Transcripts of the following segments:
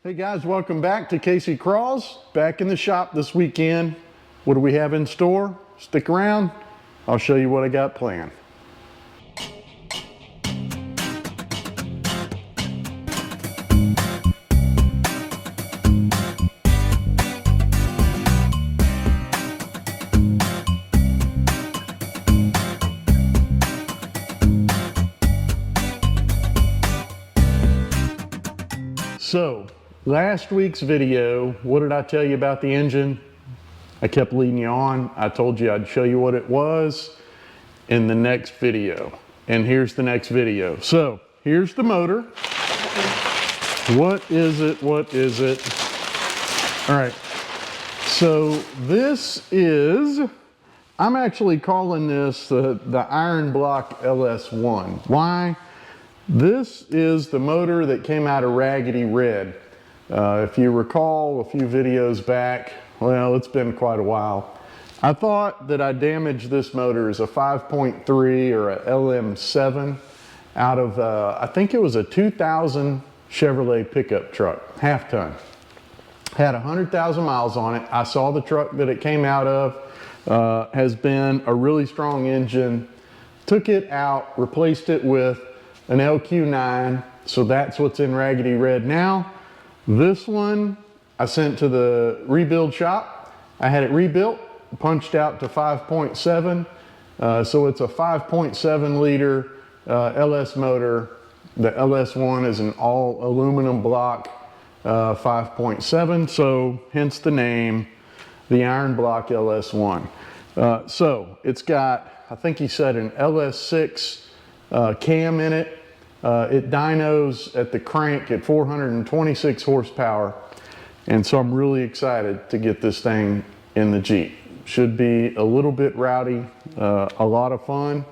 Hey guys, welcome back to Casey Crawls. Back in the shop this weekend. What do we have in store? Stick around. I'll show you what I got planned. So, last week's video, what did I tell you about the engine? I kept leading you on. I told you I'd show you what it was in the next video. And here's the next video. So, here's the motor. What is it? What is it? All right. So, this is, I'm actually calling this the Iron Block LS1. Why? This is the motor that came out of Raggedy Red. If you recall a few videos back, well, it's been quite a while. I thought that I damaged this motor as a 5.3 or a LM7 out of, I think it was a 2000 Chevrolet pickup truck, half ton. Had 100,000 miles on it. I saw the truck that it came out of, has been a really strong engine. Took it out, replaced it with an LQ9, so that's what's in Raggedy Red now. This one I sent to the rebuild shop. I had it rebuilt, punched out to 5.7, so it's a 5.7 liter LS motor. The LS1 is an all aluminum block 5.7, so hence the name, the Iron Block LS1. So it's got, I think he said, an LS6 cam in it. It dynos at the crank at 426 horsepower. And so I'm really excited to get this thing in the Jeep. Should be a little bit rowdy, a lot of fun,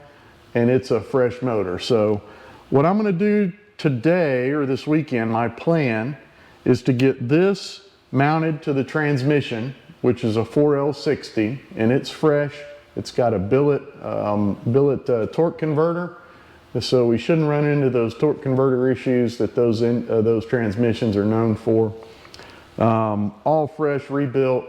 and it's a fresh motor. So what I'm gonna do today or this weekend, my plan is to get this mounted to the transmission, which is a 4L60, and it's fresh. It's got a billet torque converter. So we shouldn't run into those torque converter issues that those transmissions are known for. All fresh, rebuilt.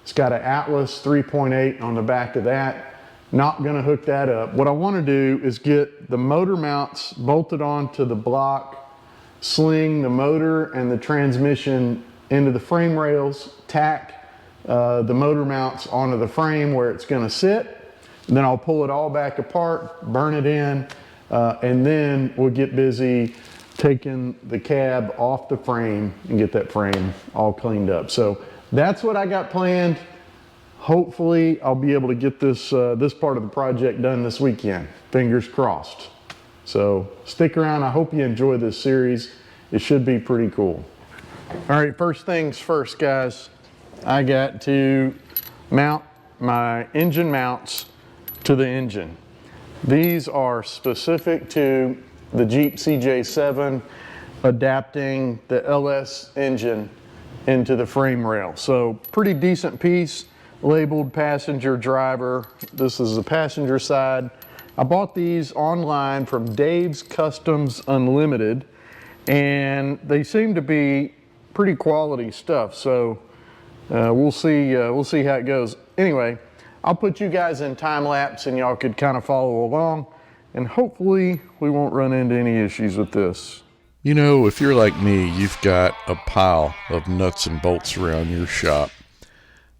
It's got an Atlas 3.8 on the back of that. Not gonna hook that up. What I wanna do is get the motor mounts bolted onto the block, sling the motor and the transmission into the frame rails, tack the motor mounts onto the frame where it's gonna sit. And then I'll pull it all back apart, burn it in, and then we'll get busy taking the cab off the frame and get that frame all cleaned up. So that's what I got planned. Hopefully I'll be able to get this, this part of the project done this weekend. Fingers crossed. So stick around. I hope you enjoy this series. It should be pretty cool. All right, first things first, guys. I got to mount my engine mounts to the engine. These are specific to the Jeep CJ7, adapting the LS engine into the frame rail. So pretty decent piece, labeled passenger driver. This is the passenger side. I bought these online from Dave's Customs Unlimited, and they seem to be pretty quality stuff. So we'll see how it goes. Anyway, I'll put you guys in time lapse and y'all could kind of follow along, and hopefully we won't run into any issues with this. You know, if you're like me, you've got a pile of nuts and bolts around your shop.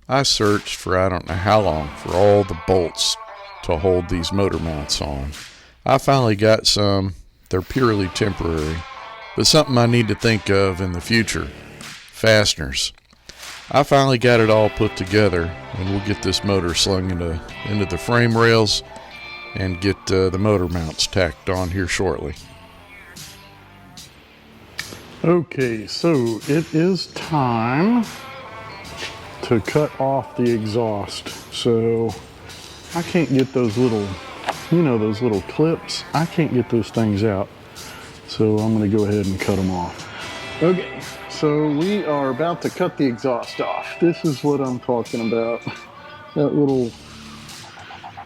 I searched for I don't know how long for all the bolts to hold these motor mounts on. I finally got some. They're purely temporary, but something I need to think of in the future. Fasteners. I finally got it all put together, and we'll get this motor slung into the frame rails and get the motor mounts tacked on here shortly. Okay, so it is time to cut off the exhaust. So I can't get those little, you know, those little clips. I can't get those things out. So I'm gonna go ahead and cut them off. Okay, so we are about to cut the exhaust off. This is what I'm talking about.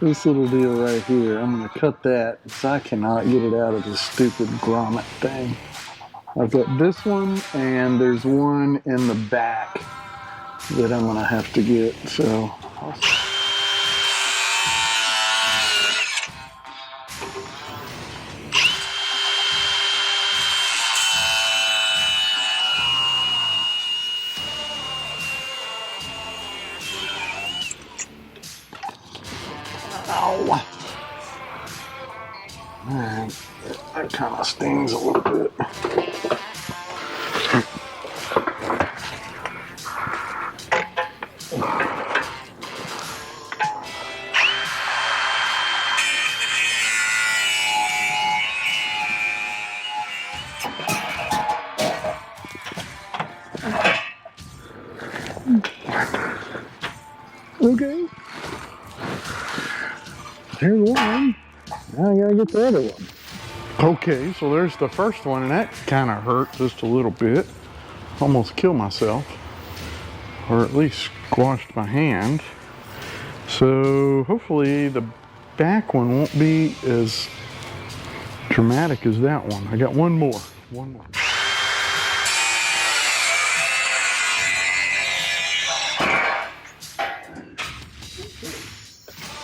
This little deal right here. I'm gonna cut that because I cannot get it out of this stupid grommet thing. I've got this one, and there's one in the back that I'm gonna have to get, so. Ow. Alright, that kind of stings a little bit. Okay. Here's one. Now I gotta get the other one. Okay, so there's the first one, and that kind of hurt just a little bit. Almost killed myself, or at least squashed my hand. So hopefully the back one won't be as dramatic as that one. I got one more. One more.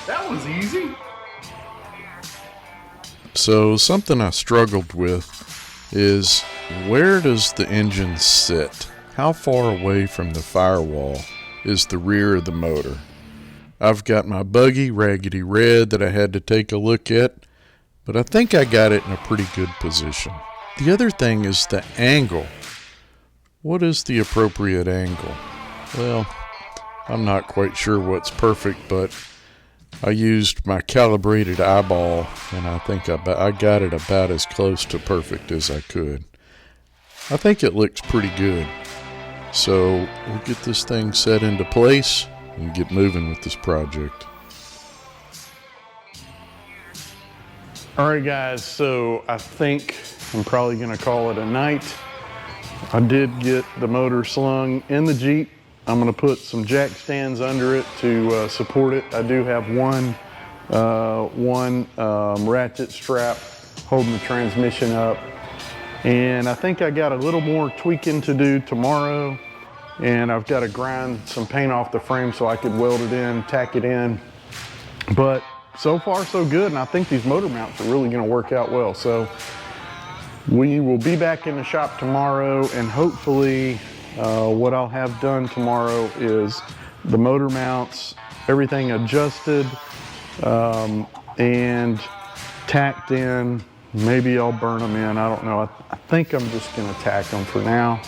That was easy. So something I struggled with is, where does the engine sit? How far away from the firewall is the rear of the motor? I've got my buggy raggedy red that I had to take a look at, but I think I got it in a pretty good position. The other thing is the angle. What is the appropriate angle? Well, I'm not quite sure what's perfect, but I used my calibrated eyeball, and I think I got it about as close to perfect as I could. I think it looks pretty good. So we'll get this thing set into place and get moving with this project. All right, guys, so I think I'm probably gonna call it a night. I did get the motor slung in the Jeep. I'm gonna put some jack stands under it to support it. I do have one ratchet strap holding the transmission up. And I think I got a little more tweaking to do tomorrow. And I've got to grind some paint off the frame so I could weld it in, tack it in. But so far so good, and I think these motor mounts are really gonna work out well. So we will be back in the shop tomorrow, and hopefully what I'll have done tomorrow is the motor mounts, everything adjusted and tacked in. Maybe I'll burn them in, I don't know. I think I'm just gonna tack them for now.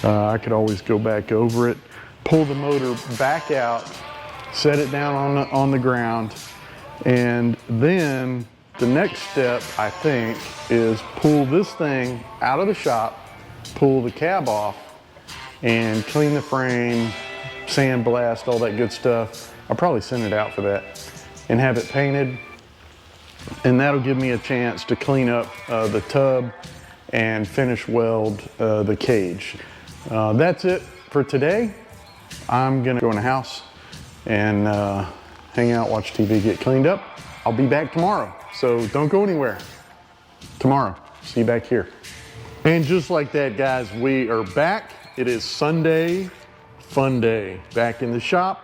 I could always go back over it, pull the motor back out, set it down on the ground, and then the next step, I think, is pull this thing out of the shop, pull the cab off, and clean the frame, sandblast, all that good stuff. I'll probably send it out for that and have it painted. And that'll give me a chance to clean up the tub and finish weld the cage. That's it for today. I'm gonna go in the house and hang out, watch TV, get cleaned up. I'll be back tomorrow, so don't go anywhere. Tomorrow, see you back here. And just like that, guys, we are back. It is Sunday, fun day. Back in the shop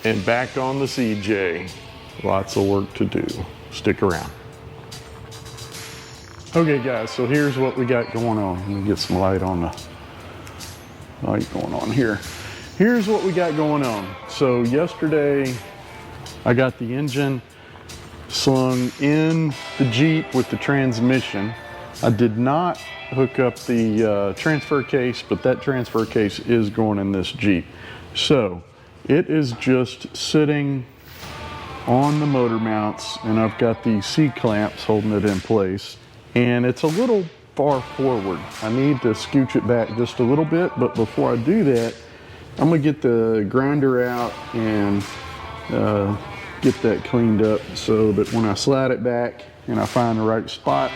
and back on the CJ. Lots of work to do. Stick around. Okay, guys, so here's what we got going on. Let me get some light on the light going on here. Here's what we got going on. So yesterday, I got the engine slung in the Jeep with the transmission. I did not hook up the transfer case, but that transfer case is going in this Jeep. So it is just sitting on the motor mounts, and I've got these C-clamps holding it in place, and it's a little far forward. I need to scooch it back just a little bit, but before I do that, I'm gonna get the grinder out and get that cleaned up so that when I slide it back and I find the right spot,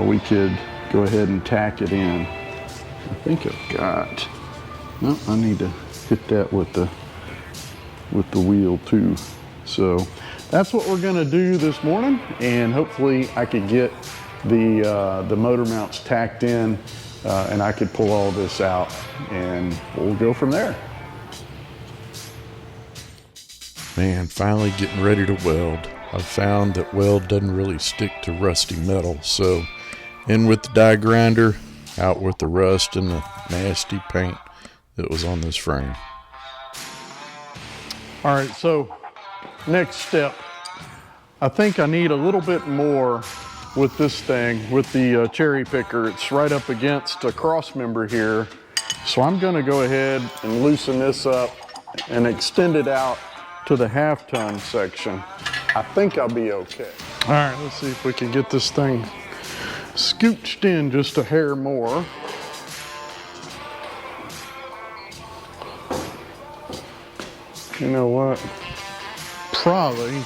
we could go ahead and tack it in. I think I've got, no, I need to hit that with the wheel too. So that's what we're gonna do this morning, and hopefully I could get the motor mounts tacked in, and I could pull all this out and we'll go from there. Man, finally getting ready to weld. I've found that weld doesn't really stick to rusty metal, so in with the die grinder, out with the rust and the nasty paint that was on this frame. All right, so next step. I think I need a little bit more with this thing, with the cherry picker. It's right up against a cross member here. So I'm gonna go ahead and loosen this up and extend it out to the half-ton section. I think I'll be okay. All right, let's see if we can get this thing scooched in just a hair more. You know what? Probably.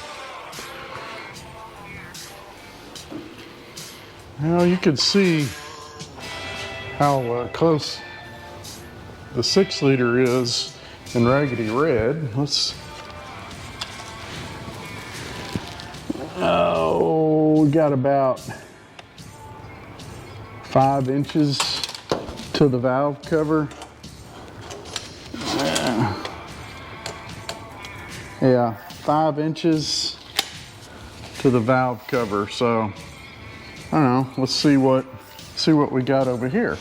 Well, you could see how close the 6-liter is in Raggedy Red. We got about 5 inches to the valve cover. Yeah, 5 inches to the valve cover. So I don't know. Let's see what we got over here.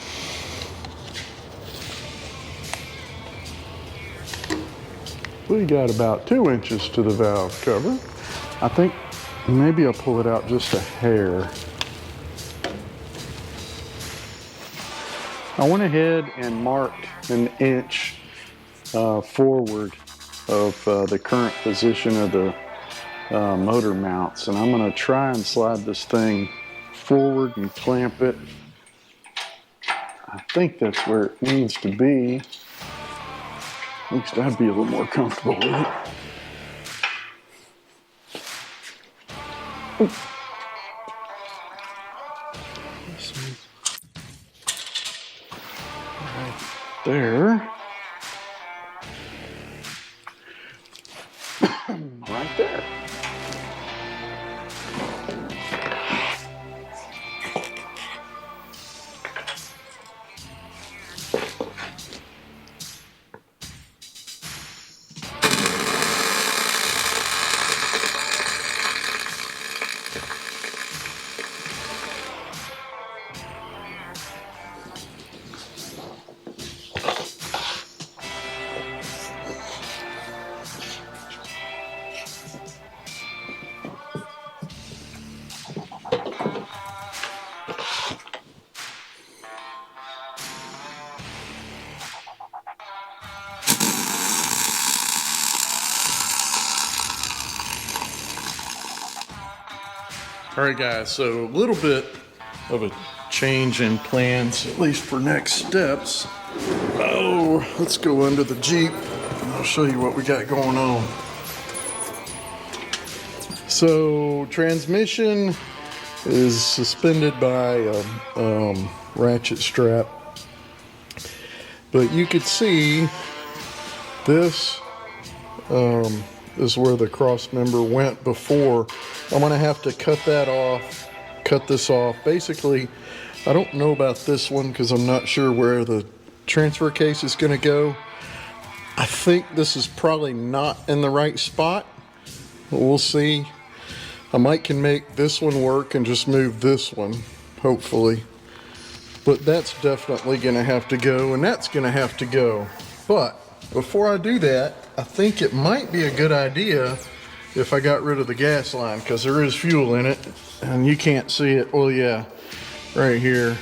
We got about 2 inches to the valve cover. I think maybe I'll pull it out just a hair. I went ahead and marked an inch forward of the current position of the motor mounts, and I'm going to try and slide this thing forward and clamp it. I think that's where it needs to be. At least I'd be a little more comfortable with it. Right there. Right there. All right, guys, so a little bit of a change in plans, at least for next steps. Oh, let's go under the Jeep and I'll show you what we got going on. So transmission is suspended by a ratchet strap, but you could see this is where the cross member went before. I'm gonna have to cut this off. Basically, I don't know about this one because I'm not sure where the transfer case is gonna go. I think this is probably not in the right spot, but we'll see. I might can make this one work and just move this one, hopefully. But that's definitely gonna have to go, and that's gonna have to go. But before I do that, I think it might be a good idea if I got rid of the gas line, because there is fuel in it and you can't see it. Well, yeah, right here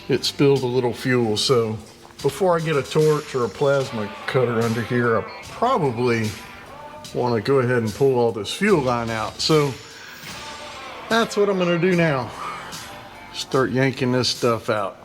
it spilled a little fuel. So before I get a torch or a plasma cutter under here, I probably want to go ahead and pull all this fuel line out. So that's what I'm going to do now. Start yanking this stuff out.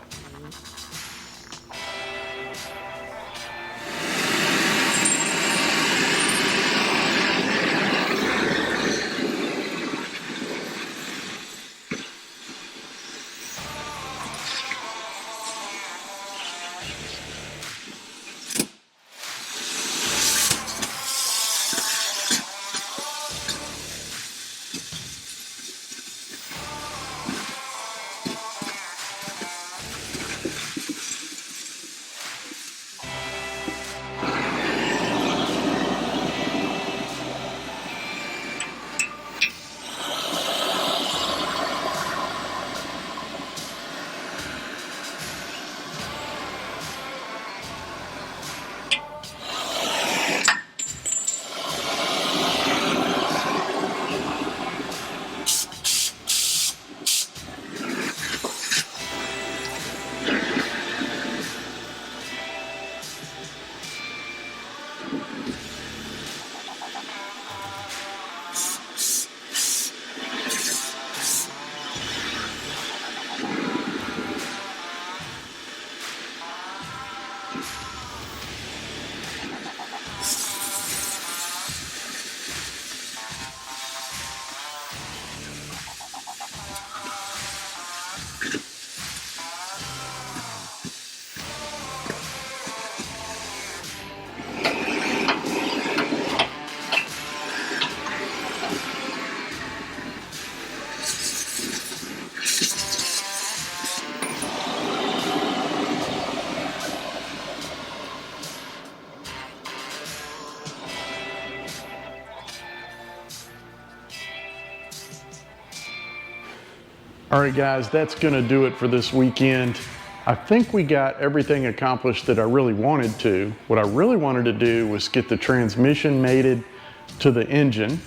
All right, guys, that's gonna do it for this weekend. I think we got everything accomplished that I really wanted to. What I really wanted to do was get the transmission mated to the engine,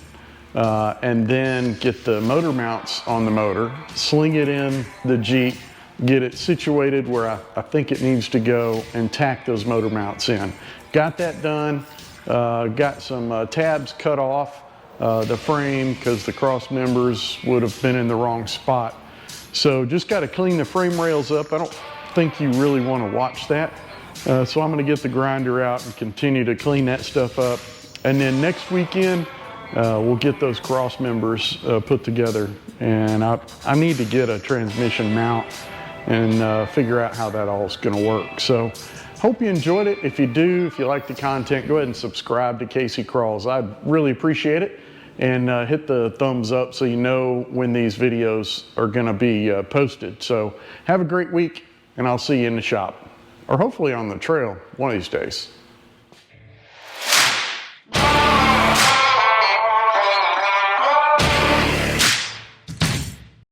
and then get the motor mounts on the motor, sling it in the Jeep, get it situated where I think it needs to go, and tack those motor mounts in. Got that done, got some tabs cut off the frame because the cross members would have been in the wrong spot. So just got to clean the frame rails up. I don't think you really want to watch that. So I'm going to get the grinder out and continue to clean that stuff up. And then next weekend, we'll get those cross members put together. And I need to get a transmission mount and figure out how that all is going to work. So hope you enjoyed it. If you do, if you like the content, go ahead and subscribe to Casey Crawls. I'd really appreciate it. And hit the thumbs up so you know when these videos are going to be posted. So have a great week, and I'll see you in the shop, or hopefully on the trail one of these days.